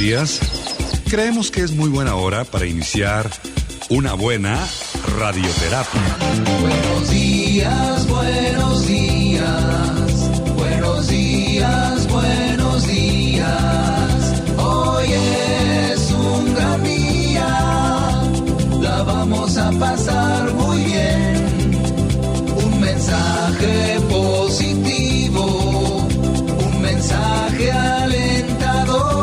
días. Creemos que es muy buena hora para iniciar una buena radioterapia. Buenos días, buenos días. Buenos días, buenos días. Hoy es un gran día. La vamos a pasar muy bien. Un mensaje positivo. Un mensaje alentador.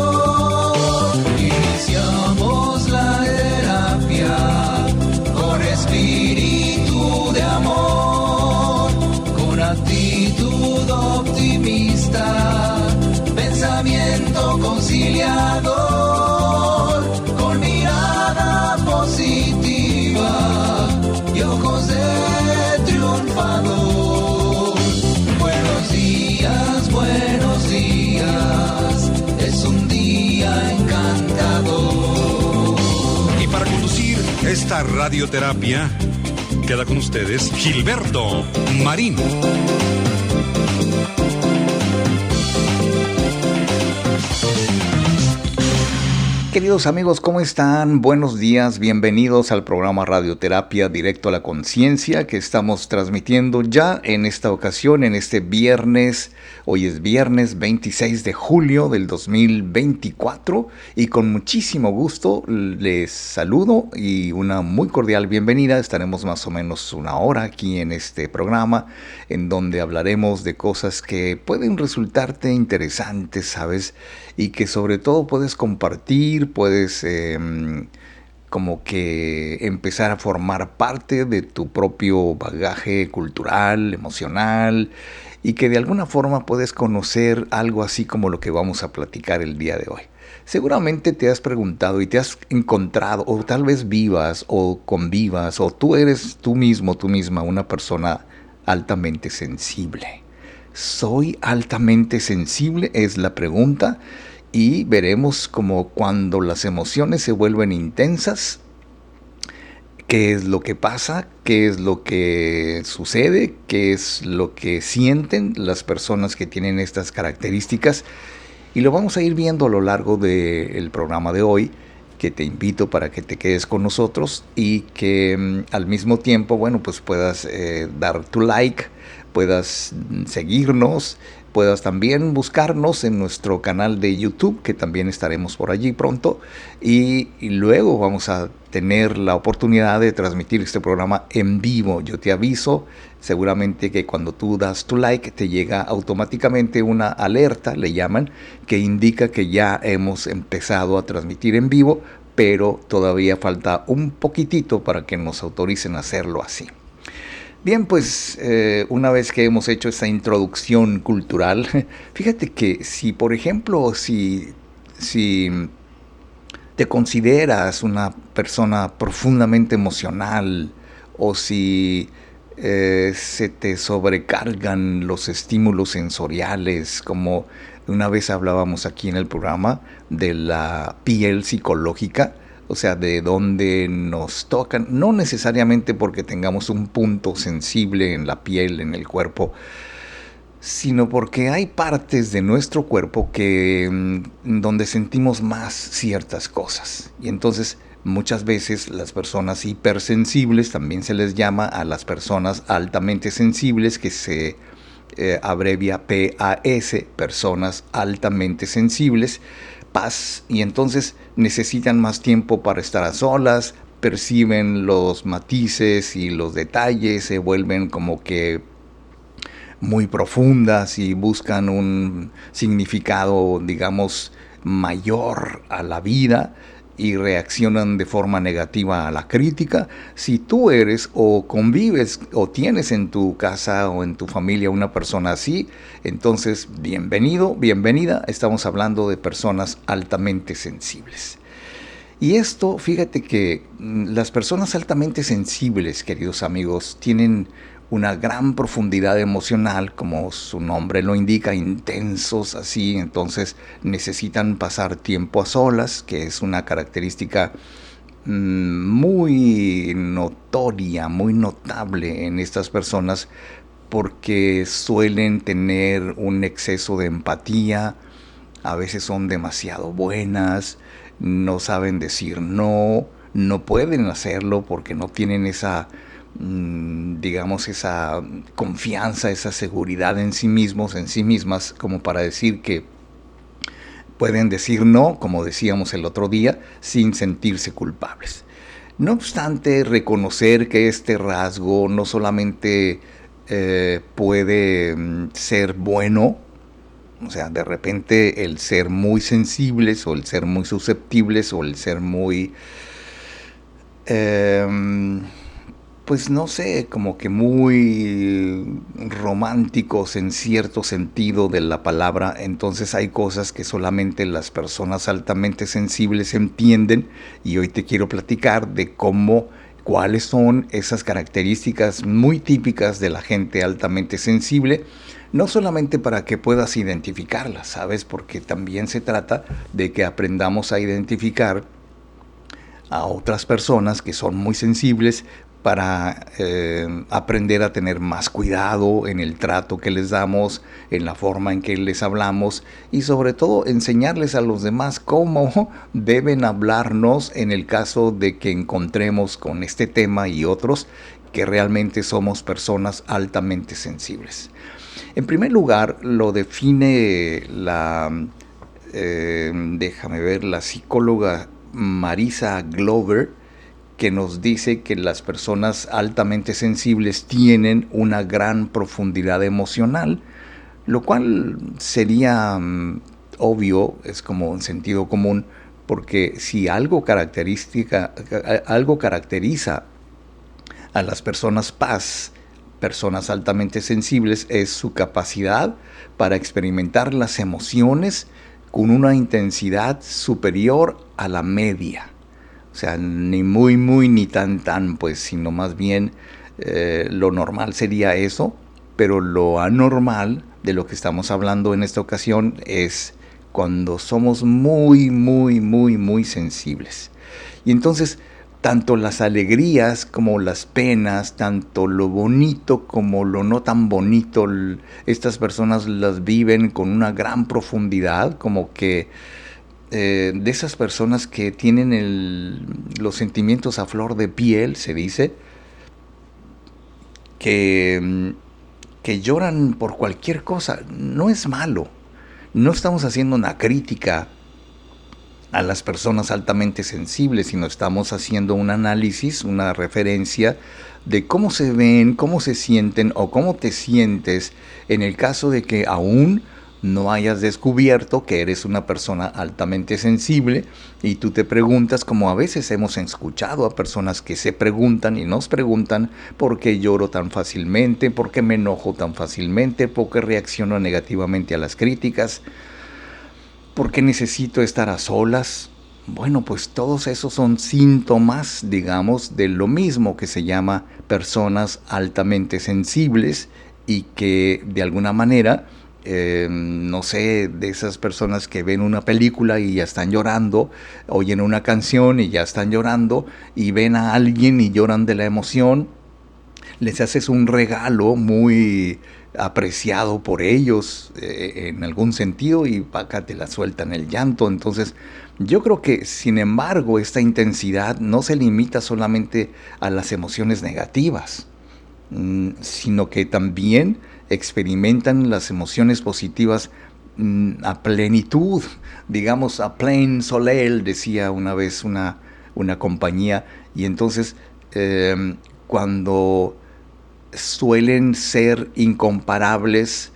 Iniciamos la terapia con espíritu de amor, con actitud optimista, pensamiento conciliador, con mirada positiva y ojos de triunfador. Buenos días, es un día encantador. Y para conducir esta radioterapia, queda con ustedes Gilberto Marín. Queridos amigos, ¿cómo están? Buenos días, bienvenidos al programa Radioterapia Directo a la Conciencia que estamos transmitiendo ya en esta ocasión, en este viernes. Hoy es viernes 26 de julio del 2024 y con muchísimo gusto les saludo y una muy cordial bienvenida. Estaremos más o menos una hora aquí en este programa en donde hablaremos de cosas que pueden resultarte interesantes, ¿sabes? Y que sobre todo puedes compartir, puedes como que empezar a formar parte de tu propio bagaje cultural, emocional, y que de alguna forma puedes conocer algo así como lo que vamos a platicar el día de hoy. Seguramente te has preguntado y te has encontrado, o tal vez vivas o convivas, o tú eres tú mismo, tú misma, una persona altamente sensible. ¿Soy altamente sensible? Es la pregunta. Y veremos como cuando las emociones se vuelven intensas, qué es lo que pasa, qué es lo que sucede, qué es lo que sienten las personas que tienen estas características. Y lo vamos a ir viendo a lo largo del programa de hoy, que te invito para que te quedes con nosotros y que al mismo tiempo, bueno, pues puedas dar tu like, puedas seguirnos, puedas también buscarnos en nuestro canal de YouTube, que también estaremos por allí pronto, y luego vamos a tener la oportunidad de transmitir este programa en vivo. Yo te aviso, seguramente que cuando tú das tu like te llega automáticamente una alerta, le llaman, que indica que ya hemos empezado a transmitir en vivo, pero todavía falta un poquitito para que nos autoricen a hacerlo así. Bien, pues una vez que hemos hecho esta introducción cultural, fíjate que si, por ejemplo, si te consideras una persona profundamente emocional o si se te sobrecargan los estímulos sensoriales, como una vez hablábamos aquí en el programa de la piel psicológica, o sea, de dónde nos tocan, no necesariamente porque tengamos un punto sensible en la piel, en el cuerpo, sino porque hay partes de nuestro cuerpo que donde sentimos más ciertas cosas. Y entonces muchas veces las personas hipersensibles, también se les llama a las personas altamente sensibles, que se abrevia PAS, personas altamente sensibles, paz, y entonces necesitan más tiempo para estar a solas, perciben los matices y los detalles, se vuelven como que muy profundas y buscan un significado, digamos, mayor a la vida y reaccionan de forma negativa a la crítica. Si tú eres o convives o tienes en tu casa o en tu familia una persona así, entonces bienvenido, bienvenida. Estamos hablando de personas altamente sensibles. Y esto, fíjate que las personas altamente sensibles, queridos amigos, tienen una gran profundidad emocional, como su nombre lo indica, intensos así, entonces necesitan pasar tiempo a solas, que es una característica muy notoria, muy notable en estas personas, porque suelen tener un exceso de empatía, a veces son demasiado buenas, no saben decir no, no pueden hacerlo porque no tienen esa, digamos, esa confianza, esa seguridad en sí mismos, en sí mismas, como para decir que pueden decir no, como decíamos el otro día, sin sentirse culpables. No obstante, reconocer que este rasgo no solamente puede ser bueno, o sea, de repente el ser muy sensibles o el ser muy susceptibles o el ser muy, pues no sé, como que muy románticos en cierto sentido de la palabra. Entonces hay cosas que solamente las personas altamente sensibles entienden, y hoy te quiero platicar de cuáles son esas características muy típicas de la gente altamente sensible, no solamente para que puedas identificarlas, ¿sabes? Porque también se trata de que aprendamos a identificar a otras personas que son muy sensibles para aprender a tener más cuidado en el trato que les damos, en la forma en que les hablamos, y sobre todo enseñarles a los demás cómo deben hablarnos en el caso de que encontremos con este tema y otros que realmente somos personas altamente sensibles. En primer lugar, lo define déjame ver, la psicóloga Marisa Glover, que nos dice que las personas altamente sensibles tienen una gran profundidad emocional, lo cual sería obvio, es como un sentido común, porque si algo caracteriza a las personas personas altamente sensibles, es su capacidad para experimentar las emociones con una intensidad superior a la media. O sea, ni muy, muy, ni tan, tan, pues, sino más bien lo normal sería eso, pero lo anormal de lo que estamos hablando en esta ocasión es cuando somos muy, muy, muy, muy sensibles. Y entonces, tanto las alegrías como las penas, tanto lo bonito como lo no tan bonito, estas personas las viven con una gran profundidad, como que de esas personas que tienen los sentimientos a flor de piel, se dice, que lloran por cualquier cosa. No es malo. No estamos haciendo una crítica a las personas altamente sensibles, sino estamos haciendo un análisis, una referencia de cómo se ven, cómo se sienten o cómo te sientes en el caso de que aún no hayas descubierto que eres una persona altamente sensible, y tú te preguntas, como a veces hemos escuchado a personas que se preguntan y nos preguntan: ¿por qué lloro tan fácilmente? ¿Por qué me enojo tan fácilmente? ¿Por qué reacciono negativamente a las críticas? ¿Por qué necesito estar a solas? Bueno, pues todos esos son síntomas, digamos, de lo mismo que se llama personas altamente sensibles, y que de alguna manera, no sé, de esas personas que ven una película y ya están llorando, oyen una canción y ya están llorando, y ven a alguien y lloran de la emoción, les haces un regalo muy apreciado por ellos en algún sentido, y acá te la sueltan el llanto. Entonces yo creo que, sin embargo, esta intensidad no se limita solamente a las emociones negativas, sino que también experimentan las emociones positivas a plenitud, digamos, a plein soleil, decía una vez una compañía. Y entonces cuando suelen ser incomparables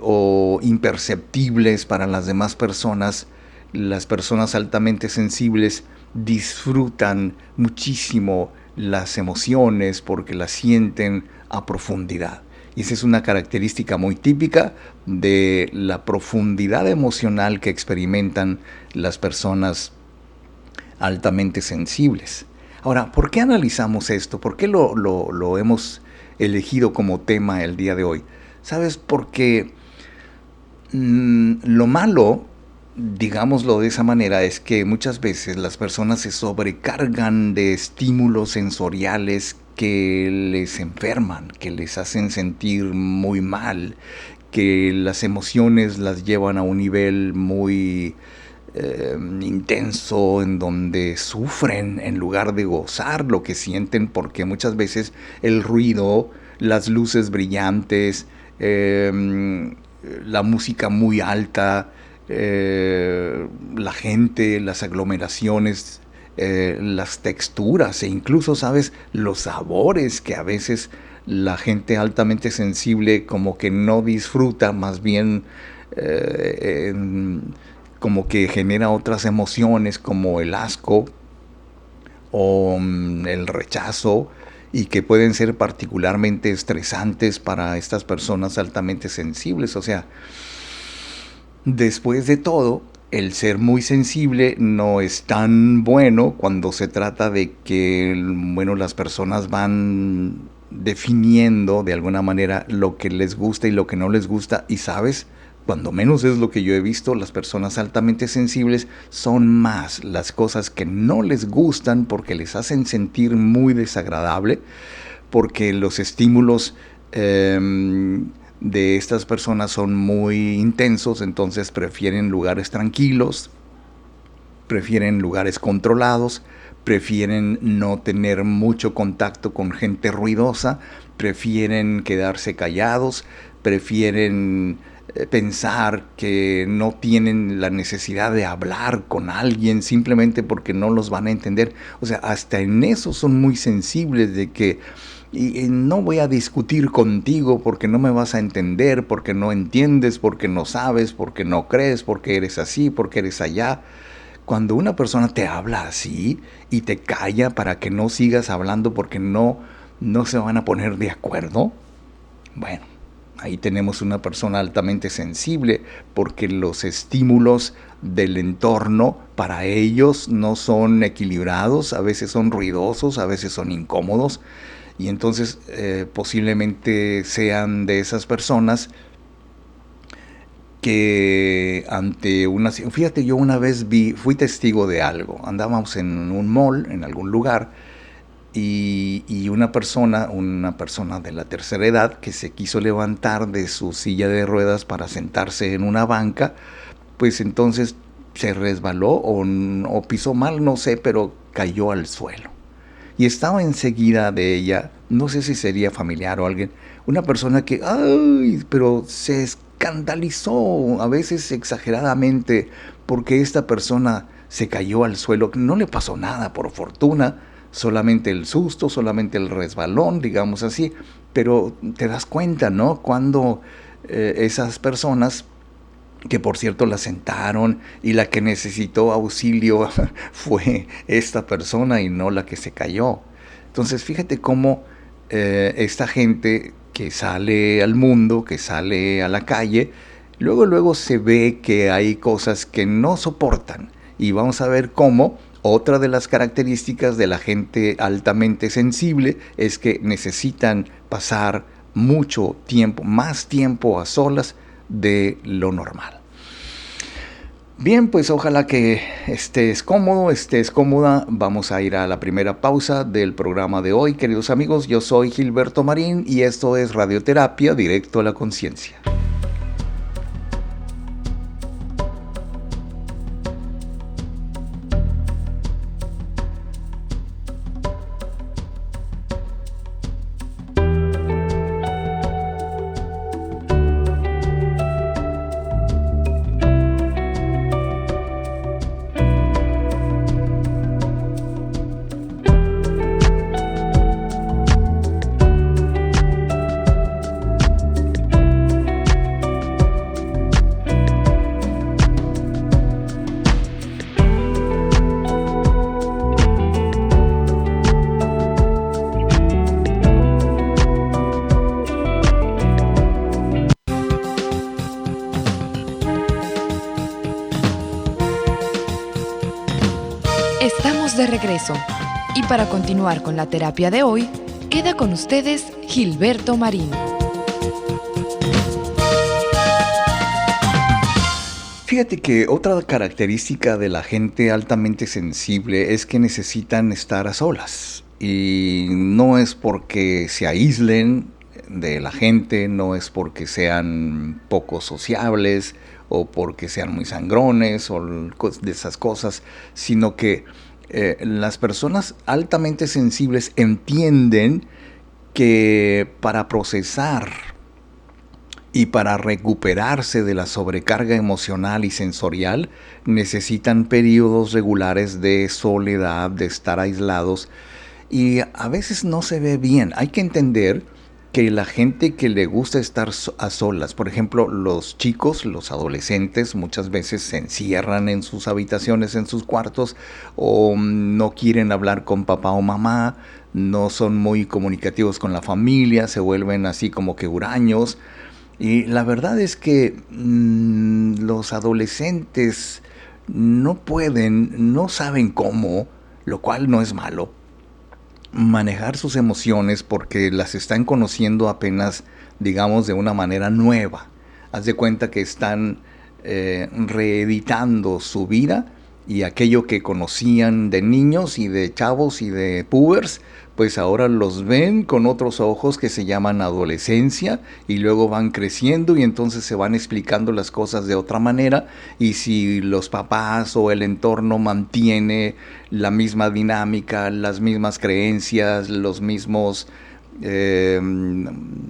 o imperceptibles para las demás personas, las personas altamente sensibles disfrutan muchísimo las emociones porque las sienten a profundidad. Y esa es una característica muy típica de la profundidad emocional que experimentan las personas altamente sensibles. Ahora, ¿por qué analizamos esto? ¿Por qué lo hemos elegido como tema el día de hoy? ¿Sabes? Porque lo malo, digámoslo de esa manera, es que muchas veces las personas se sobrecargan de estímulos sensoriales que les enferman, que les hacen sentir muy mal, que las emociones las llevan a un nivel muy intenso, en donde sufren en lugar de gozar lo que sienten, porque muchas veces el ruido, las luces brillantes, la música muy alta, la gente, las aglomeraciones, las texturas e incluso, ¿sabes?, los sabores que a veces la gente altamente sensible como que no disfruta, más bien como que genera otras emociones como el asco o el rechazo, y que pueden ser particularmente estresantes para estas personas altamente sensibles. O sea, después de todo, el ser muy sensible no es tan bueno cuando se trata de que, bueno, las personas van definiendo de alguna manera lo que les gusta y lo que no les gusta. Y sabes, cuando menos es lo que yo he visto, las personas altamente sensibles son más las cosas que no les gustan porque les hacen sentir muy desagradable, porque los estímulos de estas personas son muy intensos, entonces prefieren lugares tranquilos, prefieren lugares controlados, prefieren no tener mucho contacto con gente ruidosa, prefieren quedarse callados, prefieren pensar que no tienen la necesidad de hablar con alguien simplemente porque no los van a entender. O sea, hasta en eso son muy sensibles, de que y no voy a discutir contigo porque no me vas a entender, porque no entiendes, porque no sabes, porque no crees, porque eres así, porque eres allá. Cuando una persona te habla así y te calla para que no sigas hablando porque no se van a poner de acuerdo, bueno, ahí tenemos una persona altamente sensible, porque los estímulos del entorno para ellos no son equilibrados, a veces son ruidosos, a veces son incómodos, y entonces posiblemente sean de esas personas que ante una... Fíjate, yo una vez fui testigo de algo. Andábamos en un mall, en algún lugar, y una persona de la tercera edad que se quiso levantar de su silla de ruedas para sentarse en una banca, pues entonces se resbaló o pisó mal, no sé, pero cayó al suelo. Y estaba enseguida de ella, no sé si sería familiar o alguien, una persona que, pero se escandalizó, a veces exageradamente, porque esta persona se cayó al suelo. No le pasó nada, por fortuna, solamente el susto, solamente el resbalón, digamos así, pero te das cuenta, ¿no?, cuando esas personas, que por cierto la sentaron, y la que necesitó auxilio fue esta persona y no la que se cayó. Entonces fíjate cómo esta gente que sale al mundo, que sale a la calle, luego se ve que hay cosas que no soportan, y vamos a ver cómo otra de las características de la gente altamente sensible es que necesitan pasar mucho tiempo, más tiempo a solas de lo normal. Bien, pues ojalá que estés cómodo, estés cómoda. Vamos a ir a la primera pausa del programa de hoy, queridos amigos. Yo soy Gilberto Marín y esto es Radioterapia, directo a la conciencia. Estamos de regreso y para continuar con la terapia de hoy, queda con ustedes Gilberto Marín. Fíjate que otra característica de la gente altamente sensible es que necesitan estar a solas, y no es porque se aíslen, de la gente, no es porque sean poco sociables o porque sean muy sangrones o de esas cosas, sino que las personas altamente sensibles entienden que para procesar y para recuperarse de la sobrecarga emocional y sensorial necesitan periodos regulares de soledad, de estar aislados, y a veces no se ve bien. Hay que entender que la gente que le gusta estar a solas, por ejemplo, los chicos, los adolescentes, muchas veces se encierran en sus habitaciones, en sus cuartos, o no quieren hablar con papá o mamá, no son muy comunicativos con la familia, se vuelven así como que huraños. Y la verdad es que los adolescentes no pueden, no saben cómo, lo cual no es malo, manejar sus emociones porque las están conociendo apenas, digamos, de una manera nueva. Haz de cuenta que están reeditando su vida, y aquello que conocían de niños y de chavos y de pubers, pues ahora los ven con otros ojos que se llaman adolescencia, y luego van creciendo y entonces se van explicando las cosas de otra manera, y si los papás o el entorno mantiene la misma dinámica, las mismas creencias, los mismos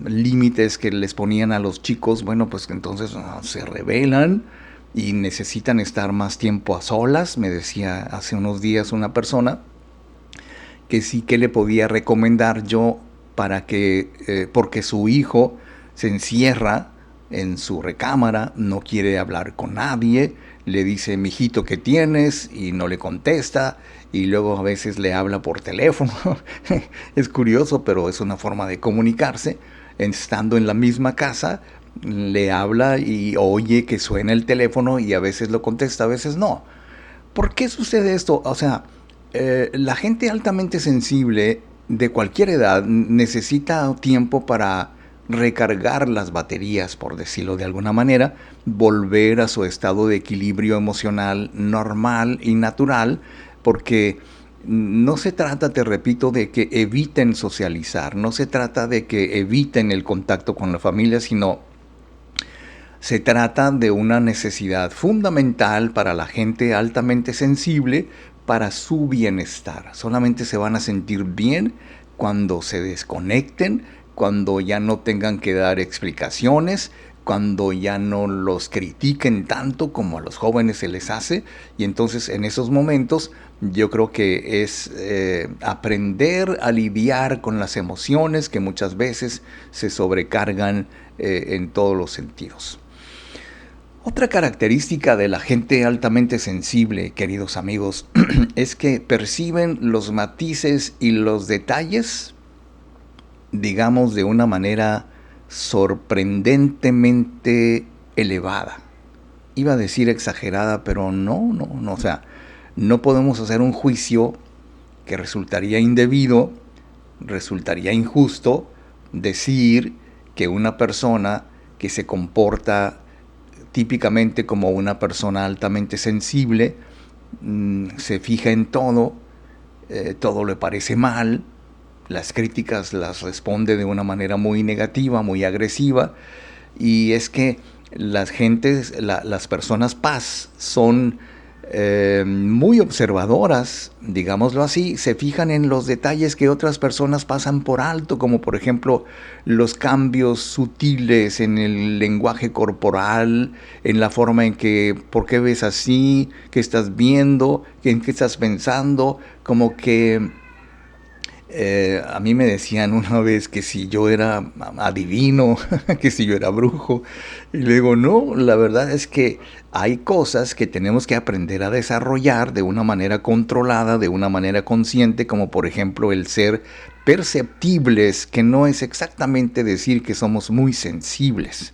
límites que les ponían a los chicos, bueno, pues entonces se rebelan y necesitan estar más tiempo a solas. Me decía hace unos días una persona que sí, que le podía recomendar yo para que, porque su hijo se encierra en su recámara, no quiere hablar con nadie, le dice, mijito, ¿qué tienes? Y no le contesta, y luego a veces le habla por teléfono. Es curioso, pero es una forma de comunicarse. Estando en la misma casa, le habla y oye que suena el teléfono y a veces lo contesta, a veces no. ¿Por qué sucede esto? O sea, la gente altamente sensible de cualquier edad necesita tiempo para recargar las baterías, por decirlo de alguna manera, volver a su estado de equilibrio emocional normal y natural, porque no se trata, te repito, de que eviten socializar, no se trata de que eviten el contacto con la familia, sino se trata de una necesidad fundamental para la gente altamente sensible para su bienestar. Solamente se van a sentir bien cuando se desconecten, cuando ya no tengan que dar explicaciones, cuando ya no los critiquen tanto como a los jóvenes se les hace. Y entonces en esos momentos yo creo que es aprender a lidiar con las emociones que muchas veces se sobrecargan en todos los sentidos. Otra característica de la gente altamente sensible, queridos amigos, es que perciben los matices y los detalles, digamos, de una manera sorprendentemente elevada. Iba a decir exagerada, pero no, o sea, no podemos hacer un juicio que resultaría indebido, resultaría injusto decir que una persona que se comporta típicamente como una persona altamente sensible, se fija en todo, todo le parece mal, las críticas las responde de una manera muy negativa, muy agresiva, y es que las personas paz son muy observadoras, digámoslo así, se fijan en los detalles que otras personas pasan por alto, como por ejemplo los cambios sutiles en el lenguaje corporal, en la forma en que, ¿por qué ves así? ¿Qué estás viendo? ¿En qué estás pensando? Como que a mí me decían una vez que si yo era adivino, que si yo era brujo, y luego no, la verdad es que hay cosas que tenemos que aprender a desarrollar de una manera controlada, de una manera consciente, como por ejemplo el ser perceptibles, que no es exactamente decir que somos muy sensibles.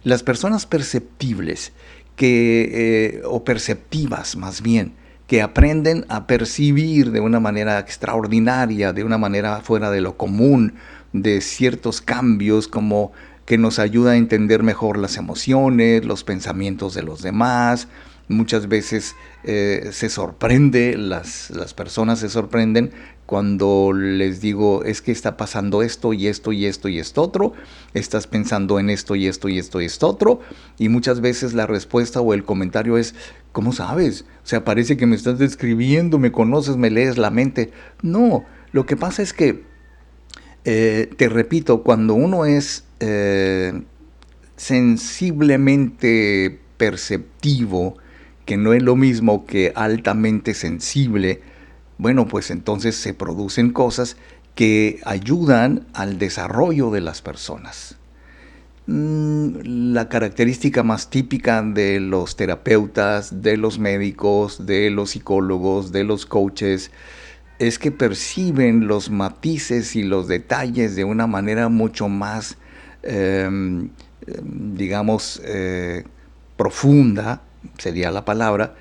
Las personas perceptibles, o perceptivas más bien, que aprenden a percibir de una manera extraordinaria, de una manera fuera de lo común, de ciertos cambios como que nos ayuda a entender mejor las emociones, los pensamientos de los demás. Muchas veces las personas se sorprenden cuando les digo, es que está pasando esto y esto y esto y esto otro, estás pensando en esto y esto y esto y esto otro, y muchas veces la respuesta o el comentario es, ¿cómo sabes? O sea, parece que me estás describiendo, me conoces, me lees la mente. No, lo que pasa es que, te repito, cuando uno es sensiblemente perceptivo, que no es lo mismo que altamente sensible, bueno, pues entonces se producen cosas que ayudan al desarrollo de las personas. La característica más típica de los terapeutas, de los médicos, de los psicólogos, de los coaches, es que perciben los matices y los detalles de una manera mucho más, digamos, profunda, sería la palabra,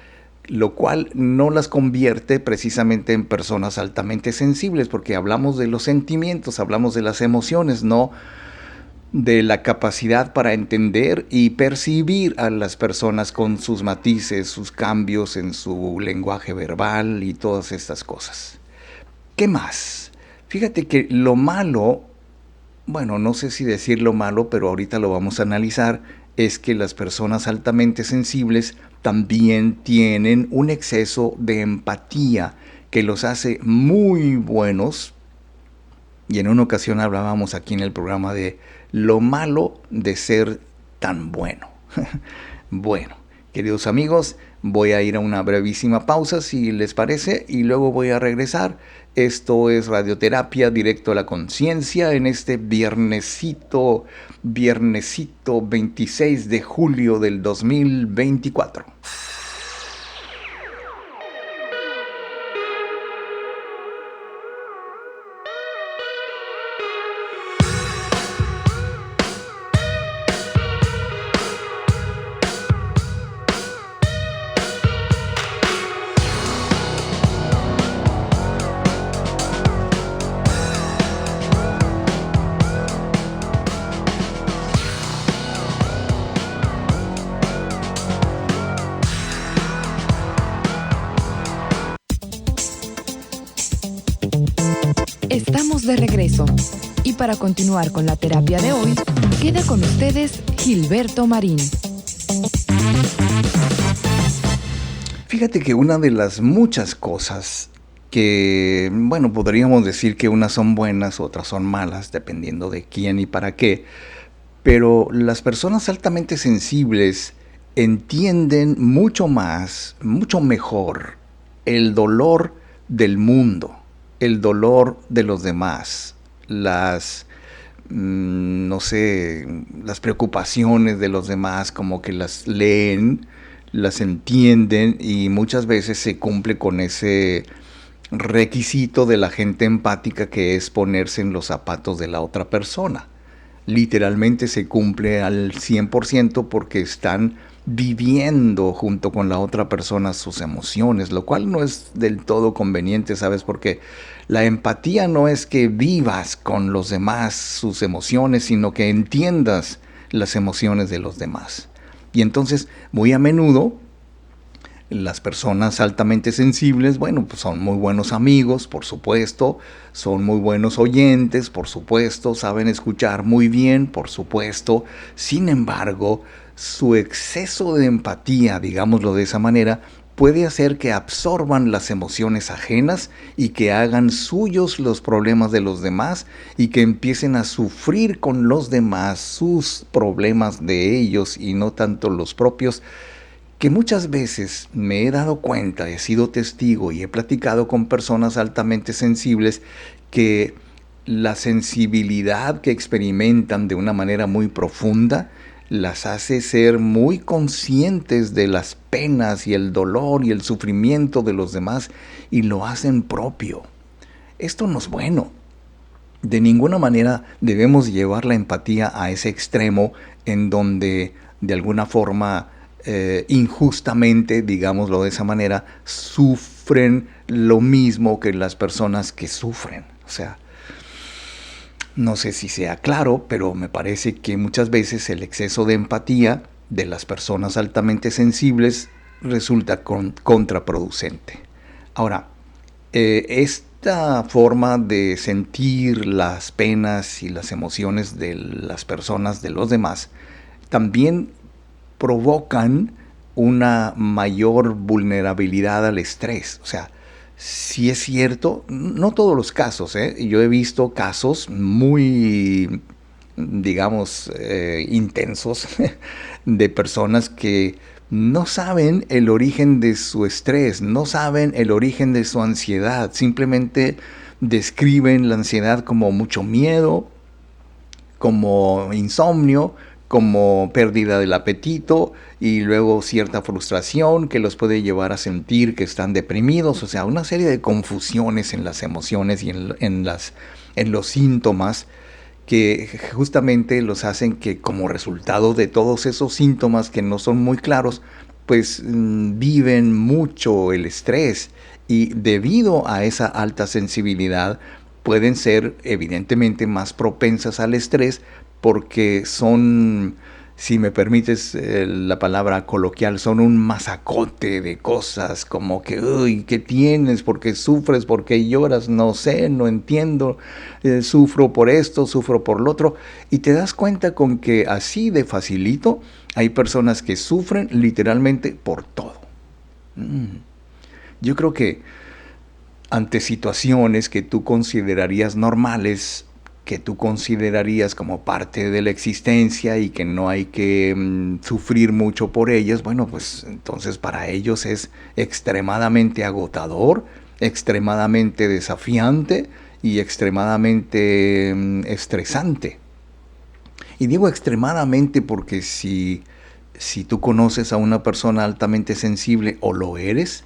lo cual no las convierte precisamente en personas altamente sensibles, porque hablamos de los sentimientos, hablamos de las emociones, no de la capacidad para entender y percibir a las personas con sus matices, sus cambios en su lenguaje verbal y todas estas cosas. ¿Qué más? Fíjate que lo malo, bueno, no sé si decirlo malo, pero ahorita lo vamos a analizar, es que las personas altamente sensibles también tienen un exceso de empatía que los hace muy buenos. Y en una ocasión hablábamos aquí en el programa de lo malo de ser tan bueno. Bueno, queridos amigos, voy a ir a una brevísima pausa si les parece y luego voy a regresar. Esto es Radioterapia Directo a la Conciencia en este viernesito 26 de julio del 2024. Estamos de regreso y para continuar con la terapia de hoy, queda con ustedes Gilberto Marín. Fíjate que una de las muchas cosas que, bueno, podríamos decir que unas son buenas, otras son malas, dependiendo de quién y para qué, pero las personas altamente sensibles entienden mucho más, mucho mejor el dolor del mundo, el dolor de los demás, las, no sé, las preocupaciones de los demás, como que las leen, las entienden y muchas veces se cumple con ese requisito de la gente empática que es ponerse en los zapatos de la otra persona. Literalmente se cumple al 100% porque están viviendo junto con la otra persona sus emociones, lo cual no es del todo conveniente, ¿sabes? Porque la empatía no es que vivas con los demás sus emociones, sino que entiendas las emociones de los demás. Y entonces, muy a menudo, las personas altamente sensibles, bueno, pues son muy buenos amigos, por supuesto, son muy buenos oyentes, por supuesto, saben escuchar muy bien, por supuesto. Sin embargo, su exceso de empatía, digámoslo de esa manera, puede hacer que absorban las emociones ajenas y que hagan suyos los problemas de los demás y que empiecen a sufrir con los demás sus problemas de ellos y no tanto los propios, que muchas veces me he dado cuenta, he sido testigo y he platicado con personas altamente sensibles que la sensibilidad que experimentan de una manera muy profunda las hace ser muy conscientes de las penas y el dolor y el sufrimiento de los demás y lo hacen propio. Esto no es bueno. De ninguna manera debemos llevar la empatía a ese extremo en donde de alguna forma injustamente, digámoslo de esa manera, sufren lo mismo que las personas que sufren. O sea, no sé si sea claro, pero me parece que muchas veces el exceso de empatía de las personas altamente sensibles resulta contraproducente. Ahora, es esta forma de sentir las penas y las emociones de las personas, de los demás, también provocan una mayor vulnerabilidad al estrés. O sea, si es cierto, no todos los casos, yo he visto casos muy, digamos, intensos de personas que no saben el origen de su estrés, no saben el origen de su ansiedad, simplemente describen la ansiedad como mucho miedo, como insomnio, como pérdida del apetito y luego cierta frustración que los puede llevar a sentir que están deprimidos. O sea, una serie de confusiones en las emociones y en los síntomas que justamente los hacen que, como resultado de todos esos síntomas que no son muy claros, pues viven mucho el estrés, y debido a esa alta sensibilidad pueden ser evidentemente más propensas al estrés, porque son, si me permites la palabra coloquial, son un masacote de cosas, como que, uy, ¿qué tienes? ¿Por qué sufres? ¿Por qué lloras? No sé, no entiendo, sufro por esto, sufro por lo otro, y te das cuenta con que así de facilito hay personas que sufren literalmente por todo. Yo creo que ante situaciones que tú considerarías normales, que tú considerarías como parte de la existencia y que no hay que sufrir mucho por ellas, bueno, pues entonces para ellos es extremadamente agotador, extremadamente desafiante y extremadamente estresante. Y digo extremadamente porque si tú conoces a una persona altamente sensible o lo eres,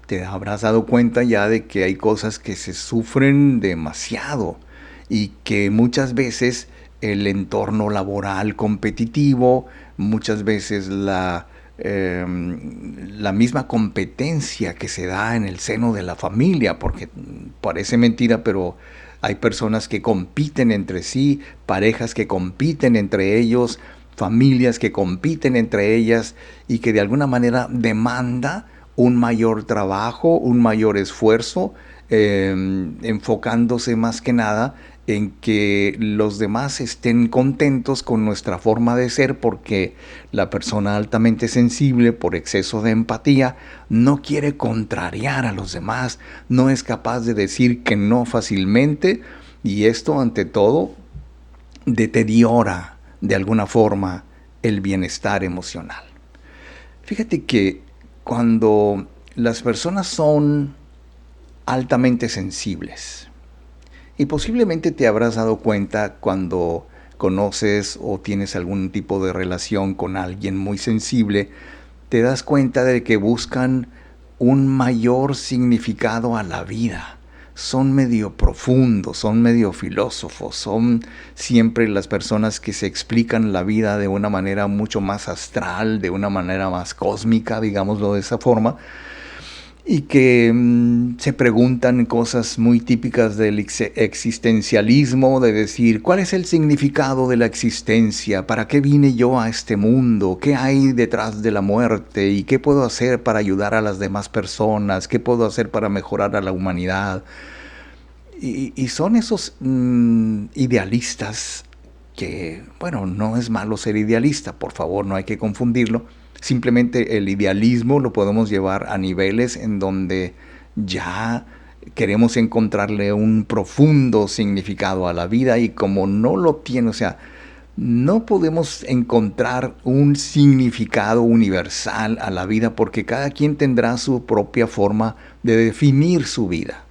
te habrás dado cuenta ya de que hay cosas que se sufren demasiado, y que muchas veces el entorno laboral competitivo, muchas veces la misma competencia que se da en el seno de la familia, porque parece mentira, pero hay personas que compiten entre sí, parejas que compiten entre ellos, familias que compiten entre ellas, y que de alguna manera demanda un mayor trabajo, un mayor esfuerzo, enfocándose más que nada en que los demás estén contentos con nuestra forma de ser, porque la persona altamente sensible, por exceso de empatía, no quiere contrariar a los demás, no es capaz de decir que no fácilmente, y esto ante todo deteriora de alguna forma el bienestar emocional. Fíjate que cuando las personas son altamente sensibles, y posiblemente te habrás dado cuenta cuando conoces o tienes algún tipo de relación con alguien muy sensible, te das cuenta de que buscan un mayor significado a la vida. Son medio profundos, son medio filósofos, son siempre las personas que se explican la vida de una manera mucho más astral, de una manera más cósmica, digámoslo de esa forma, y que se preguntan cosas muy típicas del existencialismo, de decir, ¿cuál es el significado de la existencia? ¿Para qué vine yo a este mundo? ¿Qué hay detrás de la muerte? ¿Y qué puedo hacer para ayudar a las demás personas? ¿Qué puedo hacer para mejorar a la humanidad? Y son esos idealistas que, bueno, no es malo ser idealista, por favor, no hay que confundirlo. Simplemente el idealismo lo podemos llevar a niveles en donde ya queremos encontrarle un profundo significado a la vida, y como no lo tiene, o sea, no podemos encontrar un significado universal a la vida, porque cada quien tendrá su propia forma de definir su vida.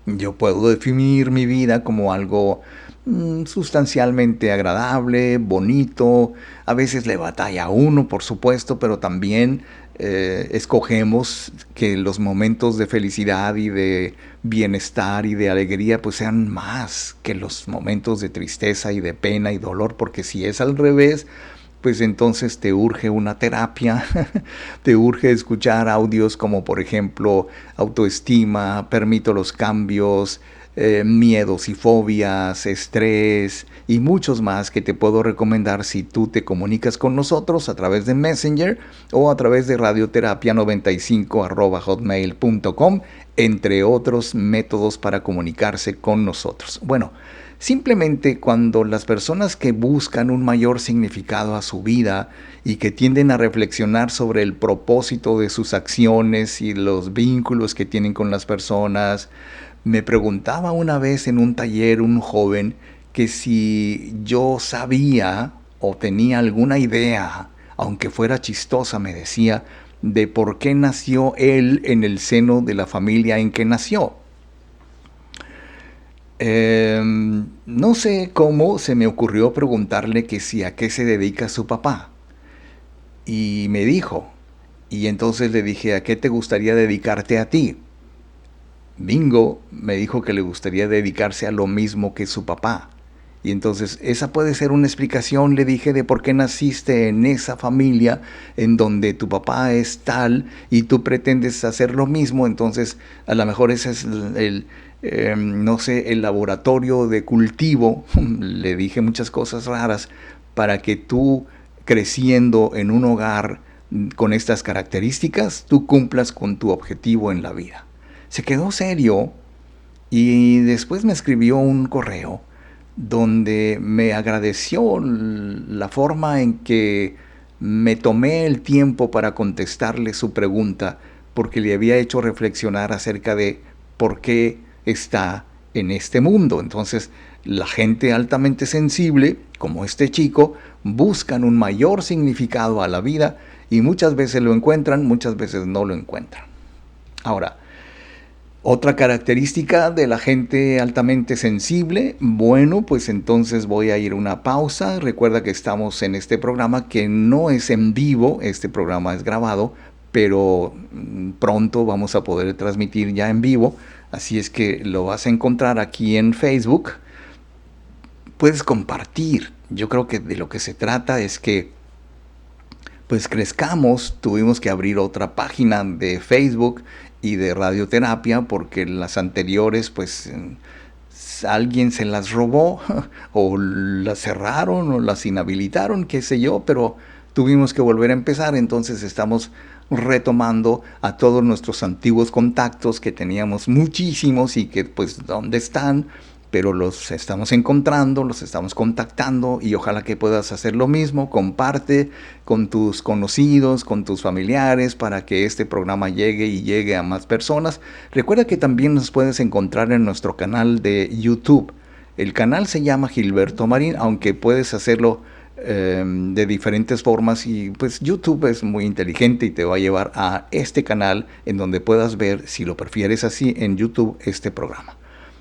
Yo puedo definir mi vida como algo sustancialmente agradable, bonito. A veces le batalla a uno, por supuesto, pero también escogemos que los momentos de felicidad y de bienestar y de alegría pues sean más que los momentos de tristeza y de pena y dolor, porque si es al revés, pues entonces te urge una terapia, te urge escuchar audios como por ejemplo autoestima, permito los cambios, miedos y fobias, estrés y muchos más que te puedo recomendar si tú te comunicas con nosotros a través de Messenger o a través de radioterapia95@hotmail.com, entre otros métodos para comunicarse con nosotros. Bueno, simplemente cuando las personas que buscan un mayor significado a su vida y que tienden a reflexionar sobre el propósito de sus acciones y los vínculos que tienen con las personas, me preguntaba una vez en un taller un joven que si yo sabía o tenía alguna idea, aunque fuera chistosa, me decía, de por qué nació él en el seno de la familia en que nació. No sé cómo se me ocurrió preguntarle que si a qué se dedica su papá. Y me dijo, y entonces le dije, ¿a qué te gustaría dedicarte a ti? Bingo, me dijo que le gustaría dedicarse a lo mismo que su papá. Y entonces, esa puede ser una explicación, le dije, de por qué naciste en esa familia en donde tu papá es tal y tú pretendes hacer lo mismo. Entonces, a lo mejor ese es no sé, el laboratorio de cultivo, le dije muchas cosas raras, para que tú, creciendo en un hogar con estas características, tú cumplas con tu objetivo en la vida. Se quedó serio y después me escribió un correo donde me agradeció la forma en que me tomé el tiempo para contestarle su pregunta, porque le había hecho reflexionar acerca de por qué está en este mundo. Entonces, la gente altamente sensible, como este chico, buscan un mayor significado a la vida y muchas veces lo encuentran, muchas veces no lo encuentran. Ahora, otra característica de la gente altamente sensible, bueno, pues entonces voy a ir a una pausa. Recuerda que estamos en este programa que no es en vivo, este programa es grabado, pero pronto vamos a poder transmitir ya en vivo, así es que lo vas a encontrar aquí en Facebook. Puedes compartir. Yo creo que de lo que se trata es que pues crezcamos. Tuvimos que abrir otra página de Facebook y de radioterapia porque las anteriores pues alguien se las robó o las cerraron o las inhabilitaron, qué sé yo, pero tuvimos que volver a empezar. Entonces estamos retomando a todos nuestros antiguos contactos que teníamos muchísimos y que pues ¿dónde están? Pero los estamos encontrando, los estamos contactando y ojalá que puedas hacer lo mismo. Comparte con tus conocidos, con tus familiares para que este programa llegue a más personas. Recuerda que también nos puedes encontrar en nuestro canal de YouTube. El canal se llama Gilberto Marín, aunque puedes hacerlo de diferentes formas y pues YouTube es muy inteligente y te va a llevar a este canal en donde puedas ver, si lo prefieres así, en YouTube este programa.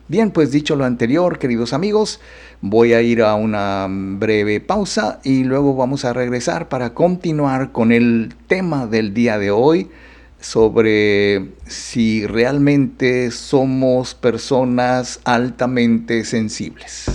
Bien, pues dicho lo anterior, queridos amigos, voy a ir a una breve pausa y luego vamos a regresar para continuar con el tema del día de hoy sobre si realmente somos personas altamente sensibles.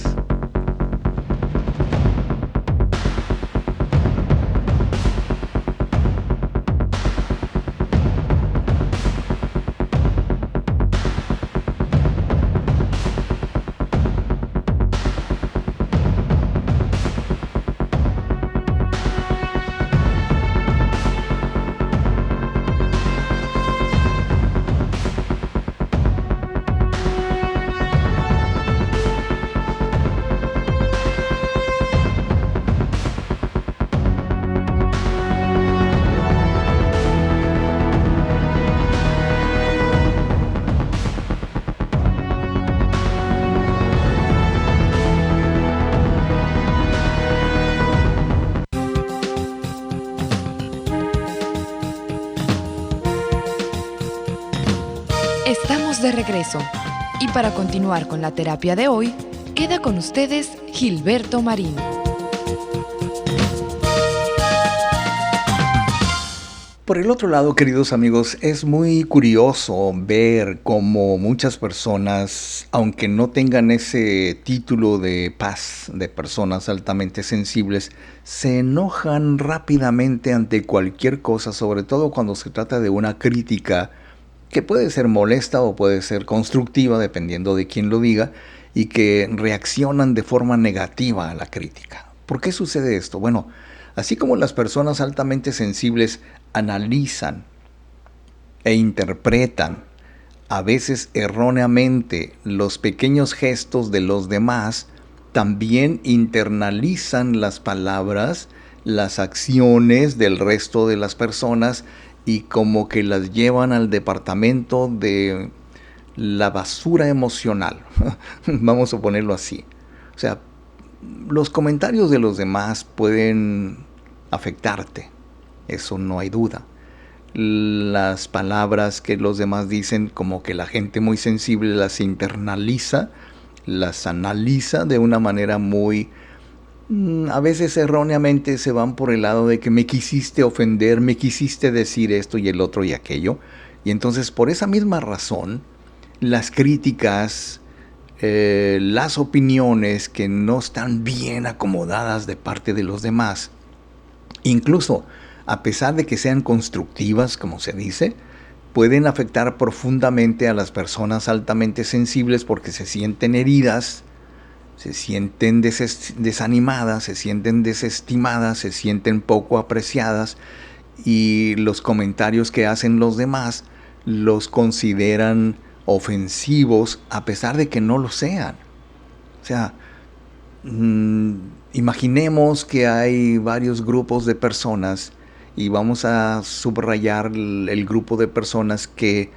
Estamos de regreso y para continuar con la terapia de hoy, queda con ustedes Gilberto Marín. Por el otro lado, queridos amigos, es muy curioso ver cómo muchas personas, aunque no tengan ese título de paz de personas altamente sensibles, se enojan rápidamente ante cualquier cosa, sobre todo cuando se trata de una crítica que puede ser molesta o puede ser constructiva, dependiendo de quién lo diga, y que reaccionan de forma negativa a la crítica. ¿Por qué sucede esto? Bueno, así como las personas altamente sensibles analizan e interpretan, a veces erróneamente, los pequeños gestos de los demás, también internalizan las palabras, las acciones del resto de las personas y como que las llevan al departamento de la basura emocional. Vamos a ponerlo así. O sea, los comentarios de los demás pueden afectarte, eso no hay duda. Las palabras que los demás dicen, como que la gente muy sensible las internaliza, las analiza de una manera muy, a veces erróneamente se van por el lado de que me quisiste ofender, me quisiste decir esto y el otro y aquello. Y entonces por esa misma razón, las críticas, las opiniones que no están bien acomodadas de parte de los demás, incluso a pesar de que sean constructivas, como se dice, pueden afectar profundamente a las personas altamente sensibles porque se sienten heridas, se sienten desanimadas, se sienten desestimadas, se sienten poco apreciadas y los comentarios que hacen los demás los consideran ofensivos a pesar de que no lo sean. O sea, imaginemos que hay varios grupos de personas y vamos a subrayar el grupo de personas que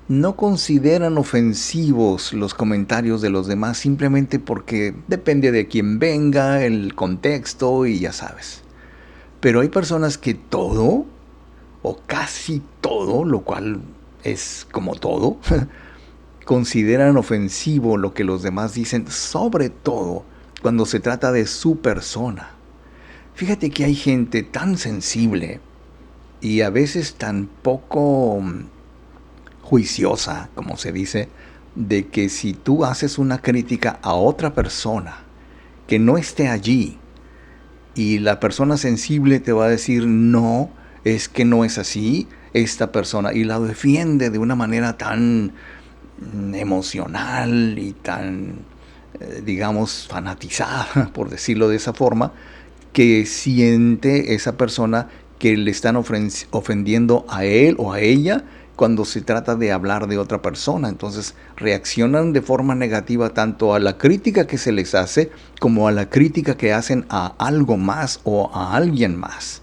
no consideran ofensivos los comentarios de los demás simplemente porque depende de quién venga, el contexto y ya sabes. Pero hay personas que todo, o casi todo, lo cual es como todo, consideran ofensivo lo que los demás dicen, sobre todo cuando se trata de su persona. Fíjate que hay gente tan sensible y a veces tan poco juiciosa, como se dice, de que si tú haces una crítica a otra persona que no esté allí y la persona sensible te va a decir no, es que no es así, esta persona, y la defiende de una manera tan emocional y tan, digamos, fanatizada, por decirlo de esa forma, que siente esa persona que le están ofendiendo a él o a ella cuando se trata de hablar de otra persona. Entonces reaccionan de forma negativa tanto a la crítica que se les hace como a la crítica que hacen a algo más o a alguien más.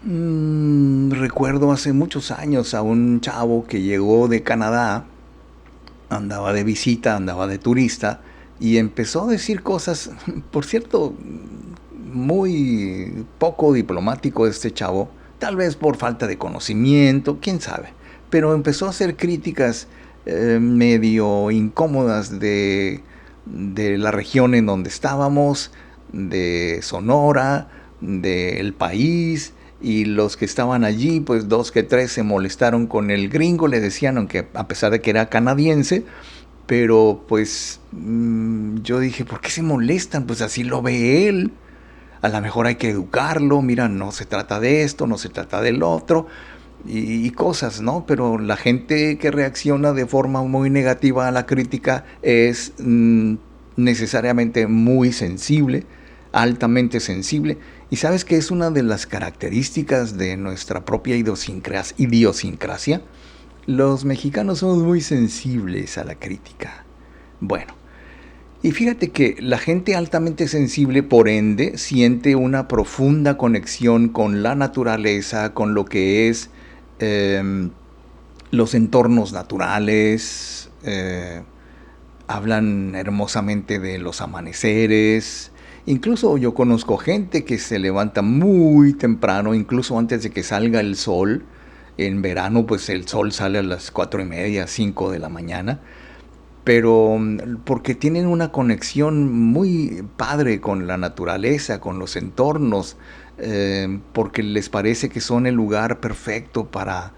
Recuerdo hace muchos años a un chavo que llegó de Canadá, andaba de visita, andaba de turista y empezó a decir cosas, por cierto, muy poco diplomático este chavo, tal vez por falta de conocimiento, quién sabe, pero empezó a hacer críticas medio incómodas de la región en donde estábamos, de Sonora, del país, y los que estaban allí, pues 2 que 3 se molestaron con el gringo, le decían, aunque a pesar de que era canadiense, pero pues yo dije, ¿por qué se molestan? Pues así lo ve él. A lo mejor hay que educarlo, mira, no se trata de esto, no se trata del otro, y cosas, ¿no? Pero la gente que reacciona de forma muy negativa a la crítica es necesariamente muy sensible, altamente sensible, y sabes que es una de las características de nuestra propia idiosincrasia. Los mexicanos somos muy sensibles a la crítica. Bueno, y fíjate que la gente altamente sensible, por ende, siente una profunda conexión con la naturaleza, con lo que es los entornos naturales, hablan hermosamente de los amaneceres. Incluso yo conozco gente que se levanta muy temprano, incluso antes de que salga el sol. En verano, pues el sol sale a las 4:30, 5 de la mañana. Pero porque tienen una conexión muy padre con la naturaleza, con los entornos, porque les parece que son el lugar perfecto para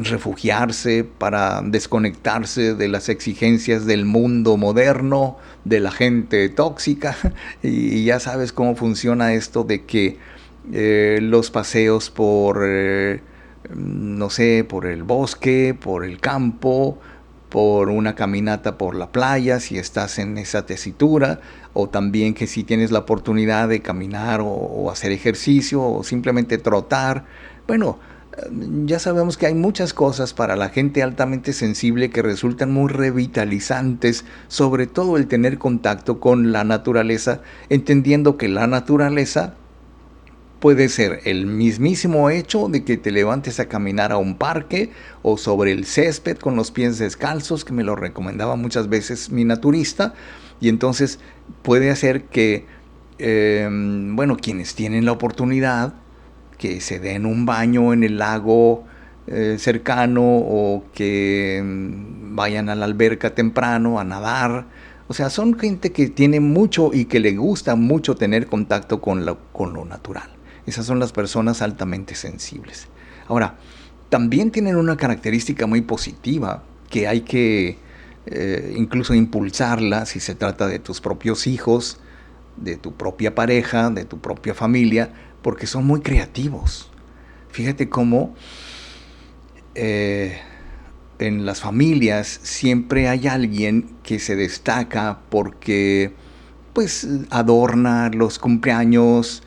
refugiarse, para desconectarse de las exigencias del mundo moderno, de la gente tóxica. Y ya sabes cómo funciona esto de que los paseos por no sé, por el bosque, por el campo, por una caminata por la playa, si estás en esa tesitura, o también que si tienes la oportunidad de caminar o hacer ejercicio o simplemente trotar. Bueno, ya sabemos que hay muchas cosas para la gente altamente sensible que resultan muy revitalizantes, sobre todo el tener contacto con la naturaleza, entendiendo que la naturaleza puede ser el mismísimo hecho de que te levantes a caminar a un parque o sobre el césped con los pies descalzos, que me lo recomendaba muchas veces mi naturista, y entonces puede hacer que, bueno, quienes tienen la oportunidad, que se den un baño en el lago cercano, o que vayan a la alberca temprano a nadar. O sea, son gente que tiene mucho y que le gusta mucho tener contacto con lo natural. Esas son las personas altamente sensibles. Ahora, también tienen una característica muy positiva que hay que incluso impulsarla si se trata de tus propios hijos, de tu propia pareja, de tu propia familia, porque son muy creativos. Fíjate cómo en las familias siempre hay alguien que se destaca porque pues adorna los cumpleaños,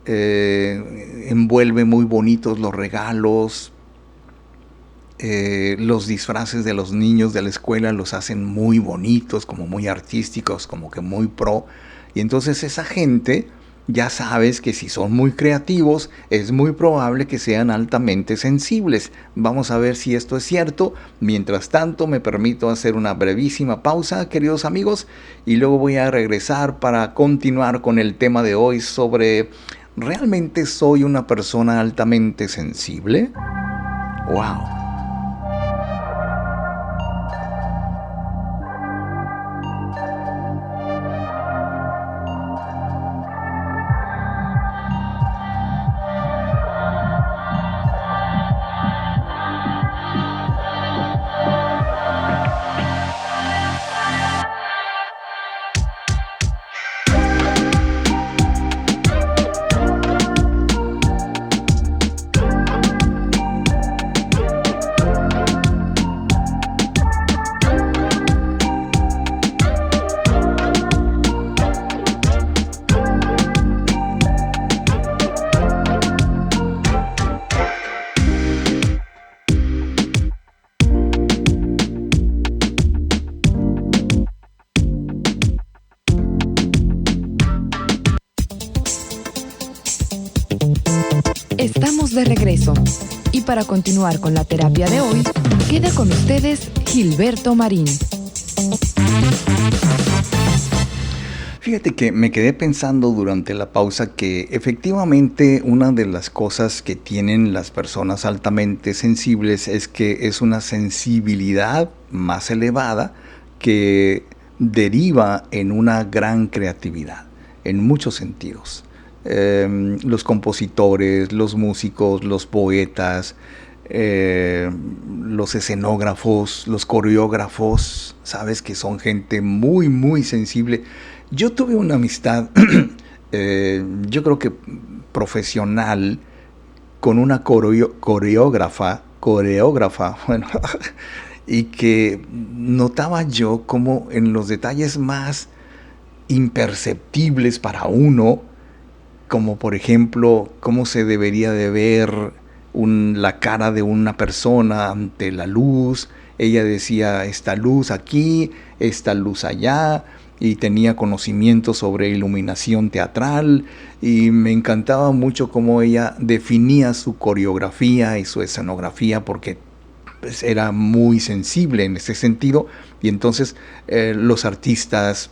envuelve muy bonitos los regalos, los disfraces de los niños de la escuela los hacen muy bonitos, como muy artísticos, como que muy pro. Y entonces esa gente, ya sabes que si son muy creativos, es muy probable que sean altamente sensibles. Vamos a ver si esto es cierto. Mientras tanto, me permito hacer una brevísima pausa, queridos amigos, y luego voy a regresar para continuar con el tema de hoy sobre ¿realmente soy una persona altamente sensible? ¡Wow! Estamos de regreso y para continuar con la terapia de hoy, queda con ustedes Gilberto Marín. Fíjate que me quedé pensando durante la pausa que efectivamente una de las cosas que tienen las personas altamente sensibles es que es una sensibilidad más elevada que deriva en una gran creatividad, en muchos sentidos. Los compositores, los músicos, los poetas, los escenógrafos, los coreógrafos, sabes que son gente muy, muy sensible. Yo tuve una amistad, yo creo que profesional, con una coreógrafa, bueno, y que notaba yo como en los detalles más imperceptibles para uno, como por ejemplo, cómo se debería de ver la cara de una persona ante la luz. Ella decía, esta luz aquí, esta luz allá, y tenía conocimiento sobre iluminación teatral, y me encantaba mucho cómo ella definía su coreografía y su escenografía, porque pues, era muy sensible en ese sentido. Y entonces los artistas,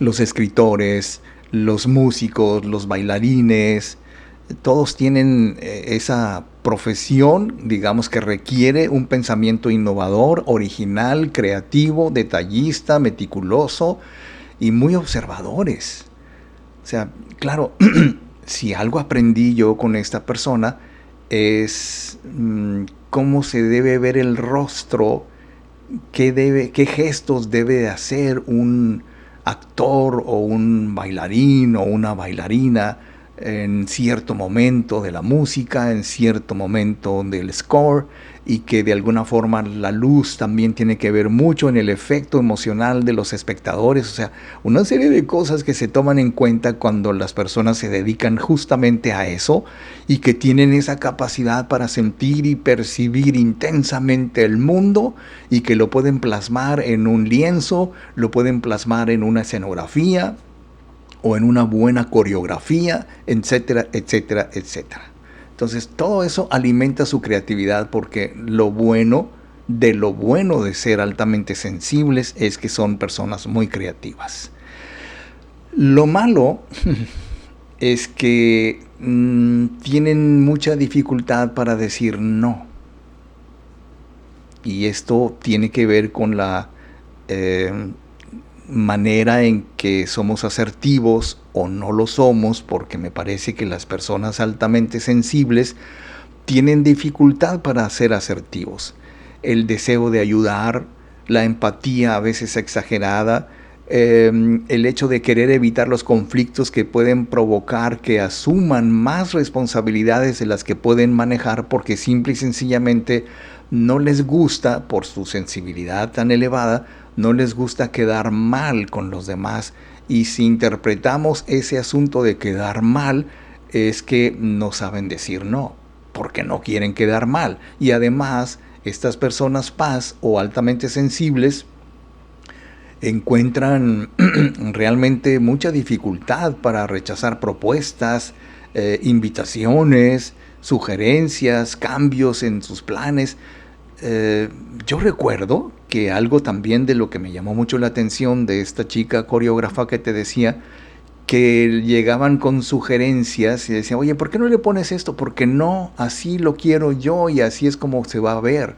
los escritores, los músicos, los bailarines, todos tienen esa profesión, digamos, que requiere un pensamiento innovador, original, creativo, detallista, meticuloso y muy observadores. O sea, claro, si algo aprendí yo con esta persona es cómo se debe ver el rostro, qué gestos debe hacer un actor o un bailarín o una bailarina en cierto momento de la música, en cierto momento del score, y que de alguna forma la luz también tiene que ver mucho en el efecto emocional de los espectadores. O sea, una serie de cosas que se toman en cuenta cuando las personas se dedican justamente a eso y que tienen esa capacidad para sentir y percibir intensamente el mundo y que lo pueden plasmar en un lienzo, lo pueden plasmar en una escenografía o en una buena coreografía, etcétera, etcétera, etcétera. Entonces todo eso alimenta su creatividad, porque lo bueno de ser altamente sensibles es que son personas muy creativas. Lo malo es que tienen mucha dificultad para decir no. Y esto tiene que ver con la manera en que somos asertivos o no lo somos, porque me parece que las personas altamente sensibles tienen dificultad para ser asertivos. El deseo de ayudar, la empatía a veces exagerada, el hecho de querer evitar los conflictos que pueden provocar que asuman más responsabilidades de las que pueden manejar, porque simple y sencillamente no les gusta, por su sensibilidad tan elevada, no les gusta quedar mal con los demás. Y si interpretamos ese asunto de quedar mal, es que no saben decir no, porque no quieren quedar mal. Y además, estas personas paz o altamente sensibles encuentran realmente mucha dificultad para rechazar propuestas, invitaciones, sugerencias, cambios en sus planes. Yo recuerdo que algo también de lo que me llamó mucho la atención de esta chica coreógrafa que te decía, que llegaban con sugerencias y decían, oye, ¿por qué no le pones esto? Porque no, así lo quiero yo y así es como se va a ver.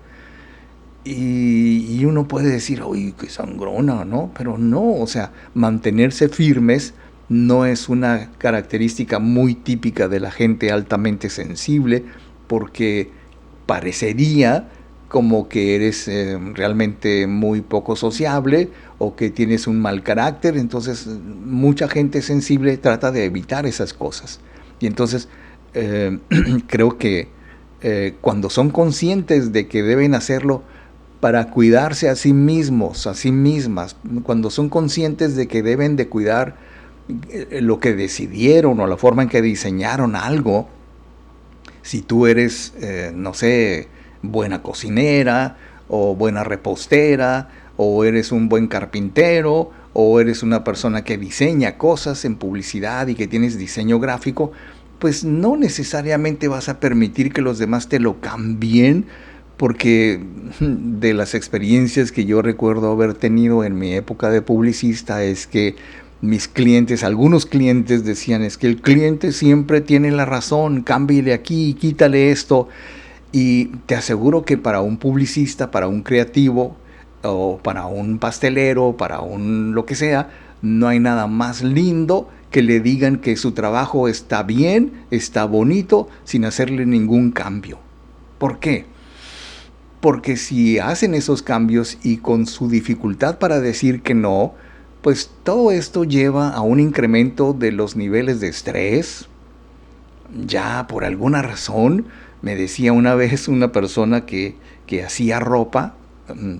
Y uno puede decir, uy, qué sangrona, ¿no? Pero no, o sea, mantenerse firmes no es una característica muy típica de la gente altamente sensible, porque parecería como que eres realmente muy poco sociable o que tienes un mal carácter. Entonces mucha gente sensible trata de evitar esas cosas. Y entonces creo que cuando son conscientes de que deben hacerlo para cuidarse a sí mismos, a sí mismas, cuando son conscientes de que deben de cuidar lo que decidieron o la forma en que diseñaron algo, si tú eres, no sé, buena cocinera o buena repostera, o eres un buen carpintero, o eres una persona que diseña cosas en publicidad y que tienes diseño gráfico, pues no necesariamente vas a permitir que los demás te lo cambien, porque de las experiencias que yo recuerdo haber tenido en mi época de publicista es que mis clientes, algunos clientes decían, es que el cliente siempre tiene la razón, cámbiale aquí, quítale esto. Y te aseguro que para un publicista, para un creativo, o para un pastelero, para un lo que sea, no hay nada más lindo que le digan que su trabajo está bien, está bonito, sin hacerle ningún cambio. ¿Por qué? Porque si hacen esos cambios y con su dificultad para decir que no, pues todo esto lleva a un incremento de los niveles de estrés. Ya por alguna razón, me decía una vez una persona que hacía ropa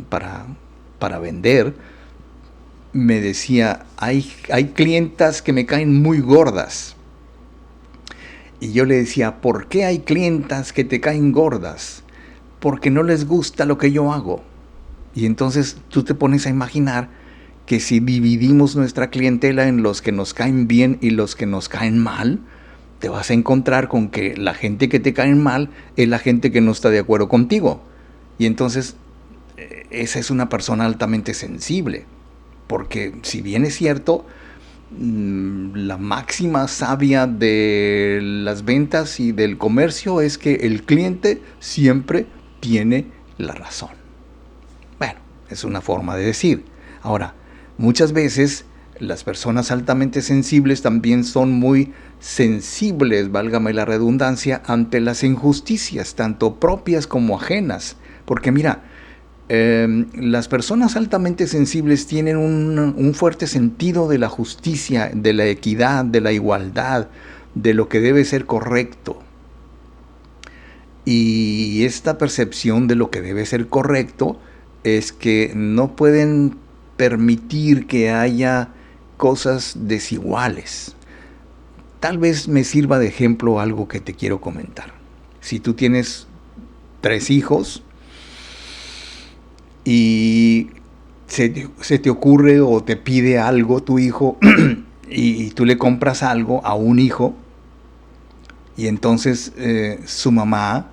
para vender, me decía, hay clientas que me caen muy gordas. Y yo le decía, ¿por qué hay clientas que te caen gordas? Porque no les gusta lo que yo hago. Y entonces tú te pones a imaginar que si dividimos nuestra clientela en los que nos caen bien y los que nos caen mal, te vas a encontrar con que la gente que te cae mal es la gente que no está de acuerdo contigo. Y entonces esa es una persona altamente sensible. Porque si bien es cierto, la máxima sabia de las ventas y del comercio es que el cliente siempre tiene la razón. Bueno, es una forma de decir. Ahora, muchas veces las personas altamente sensibles también son muy sensibles, válgame la redundancia, ante las injusticias, tanto propias como ajenas. Porque mira, las personas altamente sensibles tienen un fuerte sentido de la justicia, de la equidad, de la igualdad, de lo que debe ser correcto. Y esta percepción de lo que debe ser correcto es que no pueden permitir que haya cosas desiguales. Tal vez me sirva de ejemplo algo que te quiero comentar. Si tú tienes 3 hijos y se te ocurre o te pide algo tu hijo y tú le compras algo a un hijo, y entonces su mamá,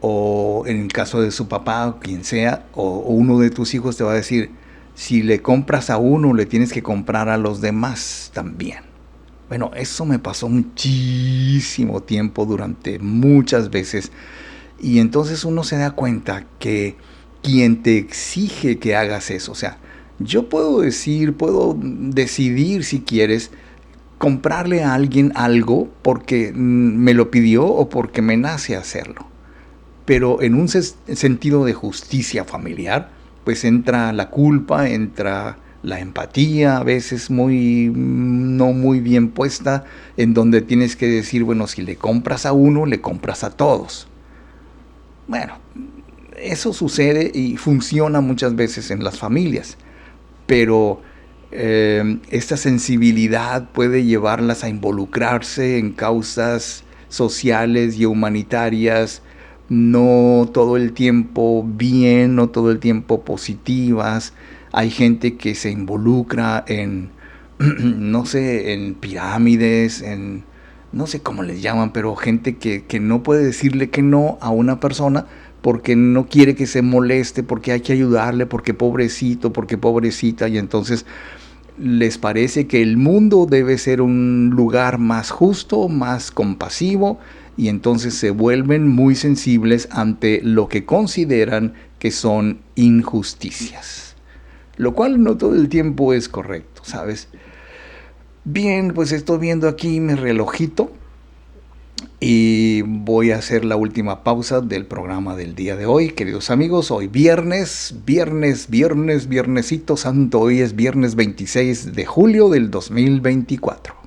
o en el caso de su papá o quien sea, o uno de tus hijos te va a decir: si le compras a uno, le tienes que comprar a los demás también. Bueno, eso me pasó muchísimo tiempo, durante muchas veces, y entonces uno se da cuenta que quien te exige que hagas eso, o sea, yo puedo decidir si quieres comprarle a alguien algo porque me lo pidió o porque me nace hacerlo. Pero en un sentido de justicia familiar, pues entra la culpa, entra la empatía, a veces no muy bien puesta, en donde tienes que decir, bueno, si le compras a uno, le compras a todos. Bueno, eso sucede y funciona muchas veces en las familias, pero esta sensibilidad puede llevarlas a involucrarse en causas sociales y humanitarias, no todo el tiempo bien, no todo el tiempo positivas. Hay gente que se involucra en, no sé, en pirámides, en, no sé cómo les llaman, pero gente que no puede decirle que no a una persona porque no quiere que se moleste, porque hay que ayudarle, porque pobrecito, porque pobrecita, y entonces les parece que el mundo debe ser un lugar más justo, más compasivo, y entonces se vuelven muy sensibles ante lo que consideran que son injusticias, lo cual no todo el tiempo es correcto, ¿sabes? Bien, pues estoy viendo aquí mi relojito y voy a hacer la última pausa del programa del día de hoy, queridos amigos. Hoy viernesito santo, hoy es viernes 26 de julio del 2024.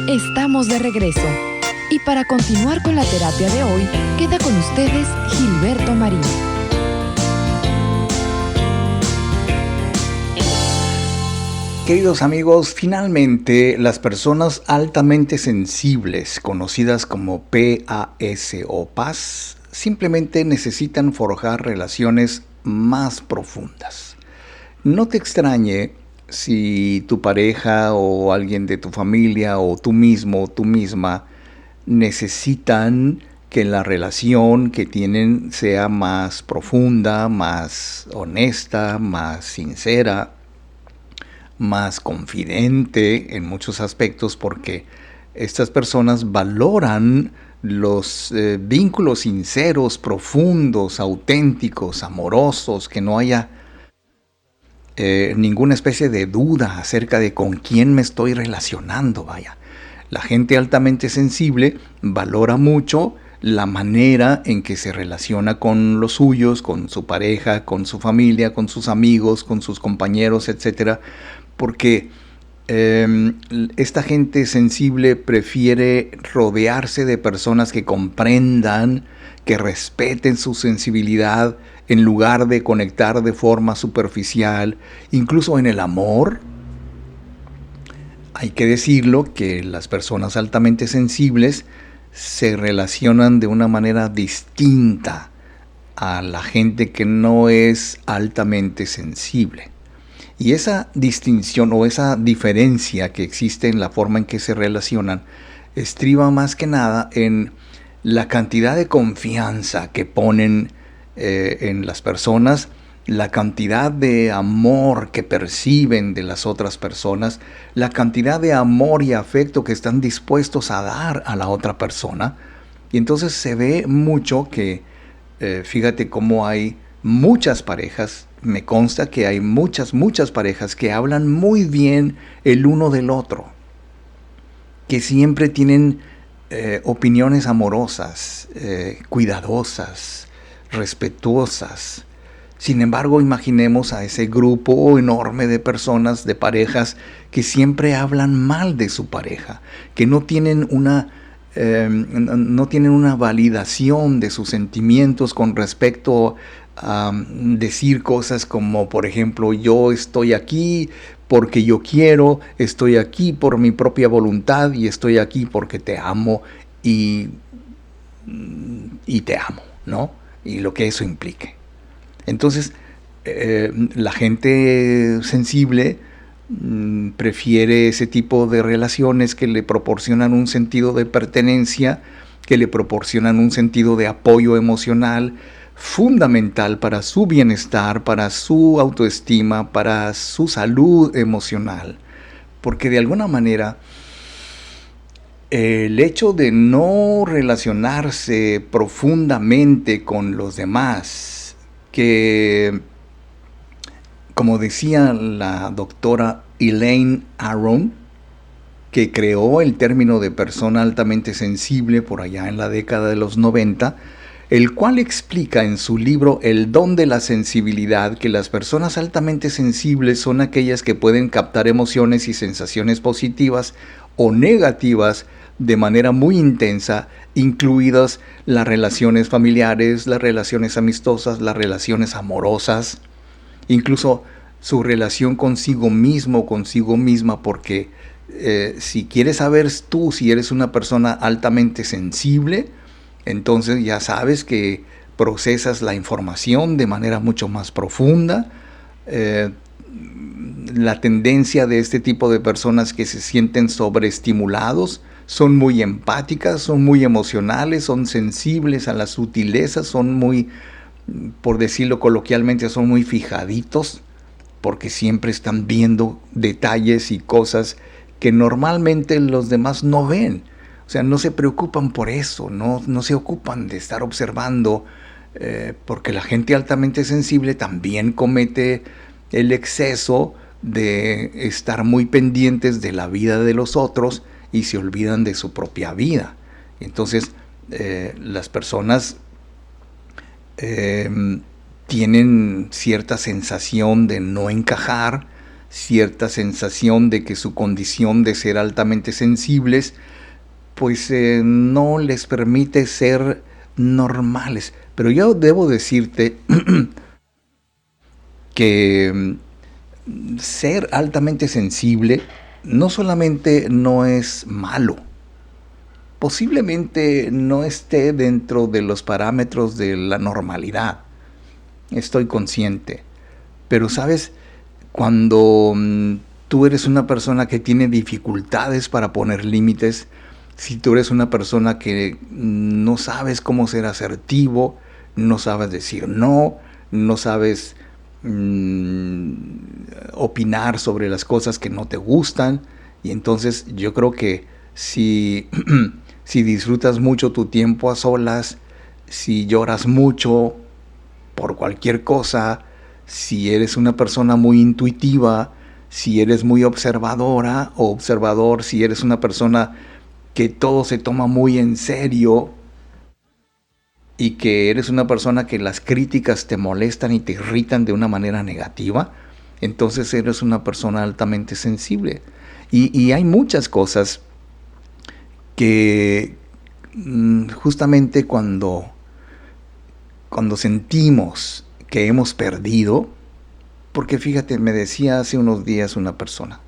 Estamos de regreso. Y para continuar con la terapia de hoy, queda con ustedes Gilberto Marín. Queridos amigos, finalmente las personas altamente sensibles, conocidas como PAS o PAS, simplemente necesitan forjar relaciones más profundas. No te extrañe si tu pareja o alguien de tu familia o tú mismo o tú misma necesitan que la relación que tienen sea más profunda, más honesta, más sincera, más confidente en muchos aspectos, porque estas personas valoran los vínculos sinceros, profundos, auténticos, amorosos, que no haya ninguna especie de duda acerca de con quién me estoy relacionando, vaya. La gente altamente sensible valora mucho la manera en que se relaciona con los suyos, con su pareja, con su familia, con sus amigos, con sus compañeros, etcétera, porque esta gente sensible prefiere rodearse de personas que comprendan, que respeten su sensibilidad, en lugar de conectar de forma superficial. Incluso en el amor, hay que decirlo, que las personas altamente sensibles se relacionan de una manera distinta a la gente que no es altamente sensible. Y esa distinción o esa diferencia que existe en la forma en que se relacionan estriba más que nada en la cantidad de confianza que ponen en las personas, la cantidad de amor que perciben de las otras personas, la cantidad de amor y afecto que están dispuestos a dar a la otra persona. Y entonces se ve mucho que, fíjate cómo hay muchas parejas, me consta que hay muchas parejas que hablan muy bien el uno del otro, que siempre tienen opiniones amorosas, cuidadosas, respetuosas. Sin embargo, imaginemos a ese grupo enorme de personas, de parejas, que siempre hablan mal de su pareja, que no tienen una validación de sus sentimientos con respecto a decir cosas como, por ejemplo, yo estoy aquí porque yo quiero, estoy aquí por mi propia voluntad y estoy aquí porque te amo y te amo, ¿no? Y lo que eso implique. Entonces, la gente sensible prefiere ese tipo de relaciones que le proporcionan un sentido de pertenencia, que le proporcionan un sentido de apoyo emocional fundamental para su bienestar, para su autoestima, para su salud emocional. Porque de alguna manera el hecho de no relacionarse profundamente con los demás, que, como decía la doctora Elaine Aron, que creó el término de persona altamente sensible por allá en la década de los 90, el cual explica en su libro El don de la sensibilidad que las personas altamente sensibles son aquellas que pueden captar emociones y sensaciones positivas o negativas de manera muy intensa, incluidas las relaciones familiares, las relaciones amistosas, las relaciones amorosas, incluso su relación consigo mismo, consigo misma, porque si quieres saber tú si eres una persona altamente sensible, entonces ya sabes que procesas la información de manera mucho más profunda. La tendencia de este tipo de personas que se sienten sobreestimulados son muy empáticas, son muy emocionales, son sensibles a las sutilezas, son muy, por decirlo coloquialmente, son muy fijaditos, porque siempre están viendo detalles y cosas que normalmente los demás no ven. O sea, no se preocupan por eso, no se ocupan de estar observando, porque la gente altamente sensible también comete el exceso de estar muy pendientes de la vida de los otros y se olvidan de su propia vida. Entonces, las personas tienen cierta sensación de no encajar, cierta sensación de que su condición de ser altamente sensibles pues no les permite ser normales. Pero yo debo decirte que ser altamente sensible no solamente no es malo, posiblemente no esté dentro de los parámetros de la normalidad. Estoy consciente. Pero sabes, cuando tú eres una persona que tiene dificultades para poner límites, si tú eres una persona que no sabes cómo ser asertivo, no sabes decir no sabes opinar sobre las cosas que no te gustan, y entonces yo creo que si disfrutas mucho tu tiempo a solas, si lloras mucho por cualquier cosa, si eres una persona muy intuitiva, si eres muy observadora o observador, si eres una persona que todo se toma muy en serio y que eres una persona que las críticas te molestan y te irritan de una manera negativa, entonces eres una persona altamente sensible. Y hay muchas cosas que justamente cuando sentimos que hemos perdido, porque fíjate, me decía hace unos días una persona,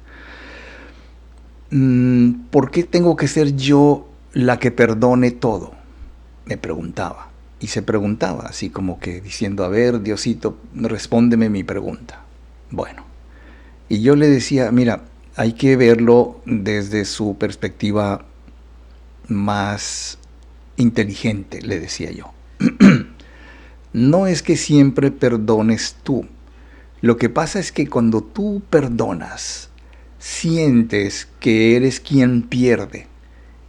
¿por qué tengo que ser yo la que perdone todo? Me preguntaba. Y se preguntaba así como que diciendo, a ver, Diosito, respóndeme mi pregunta. Bueno, y yo le decía, mira, hay que verlo desde su perspectiva más inteligente, le decía yo. No es que siempre perdones tú. Lo que pasa es que cuando tú perdonas, sientes que eres quien pierde.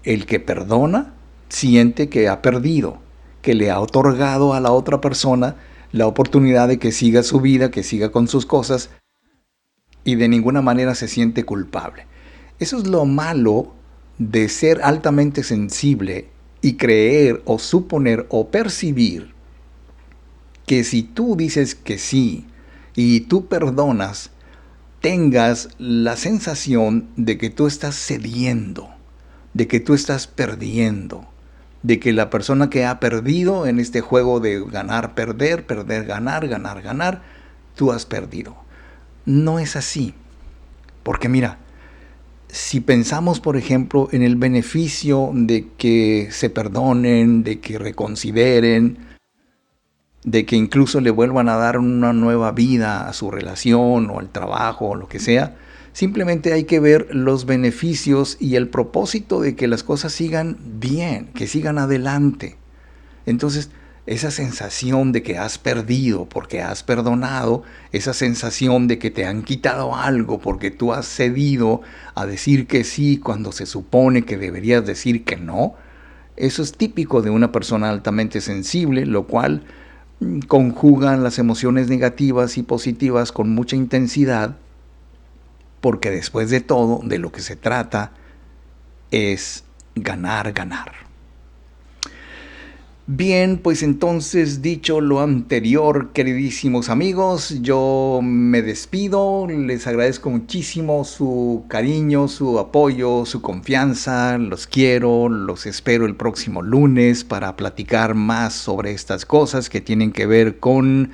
El que perdona siente que ha perdido, que le ha otorgado a la otra persona la oportunidad de que siga su vida, que siga con sus cosas, y de ninguna manera se siente culpable. Eso es lo malo de ser altamente sensible y creer o suponer o percibir que si tú dices que sí y tú perdonas, tengas la sensación de que tú estás cediendo, de que tú estás perdiendo, de que la persona que ha perdido en este juego de ganar, perder, perder, ganar, ganar, ganar, tú has perdido. No es así. Porque mira, si pensamos, por ejemplo, en el beneficio de que se perdonen, de que reconsideren, de que incluso le vuelvan a dar una nueva vida a su relación o al trabajo o lo que sea, simplemente hay que ver los beneficios y el propósito de que las cosas sigan bien, que sigan adelante. Entonces, esa sensación de que has perdido porque has perdonado, esa sensación de que te han quitado algo porque tú has cedido a decir que sí cuando se supone que deberías decir que no, eso es típico de una persona altamente sensible, lo cual conjugan las emociones negativas y positivas con mucha intensidad, porque después de todo, de lo que se trata es ganar, ganar. Bien, pues entonces, dicho lo anterior, queridísimos amigos, yo me despido, les agradezco muchísimo su cariño, su apoyo, su confianza, los quiero, los espero el próximo lunes para platicar más sobre estas cosas que tienen que ver con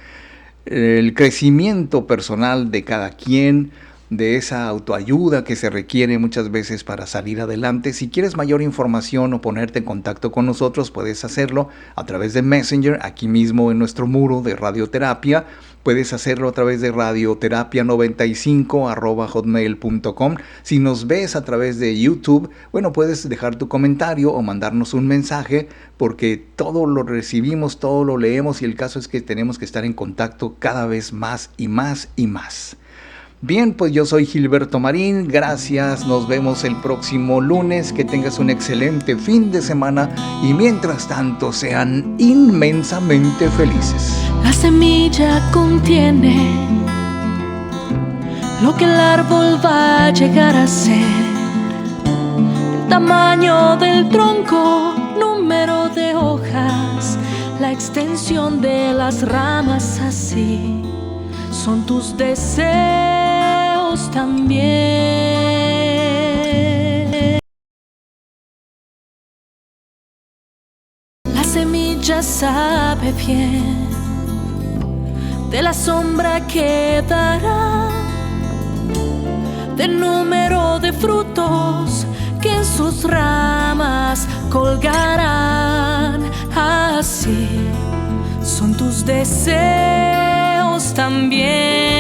el crecimiento personal de cada quien, de esa autoayuda que se requiere muchas veces para salir adelante. Si quieres mayor información o ponerte en contacto con nosotros, puedes hacerlo a través de Messenger, aquí mismo en nuestro muro de Radioterapia. Puedes hacerlo a través de radioterapia95@hotmail.com. Si nos ves a través de YouTube, bueno, puedes dejar tu comentario o mandarnos un mensaje, porque todo lo recibimos, todo lo leemos, y el caso es que tenemos que estar en contacto cada vez más y más y más. Bien, pues yo soy Gilberto Marín, gracias, nos vemos el próximo lunes, que tengas un excelente fin de semana y mientras tanto sean inmensamente felices. La semilla contiene lo que el árbol va a llegar a ser, el tamaño del tronco, número de hojas, la extensión de las ramas, así son tus deseos también. La semilla sabe bien de la sombra que dará, del número de frutos que en sus ramas colgarán, así son tus deseos también.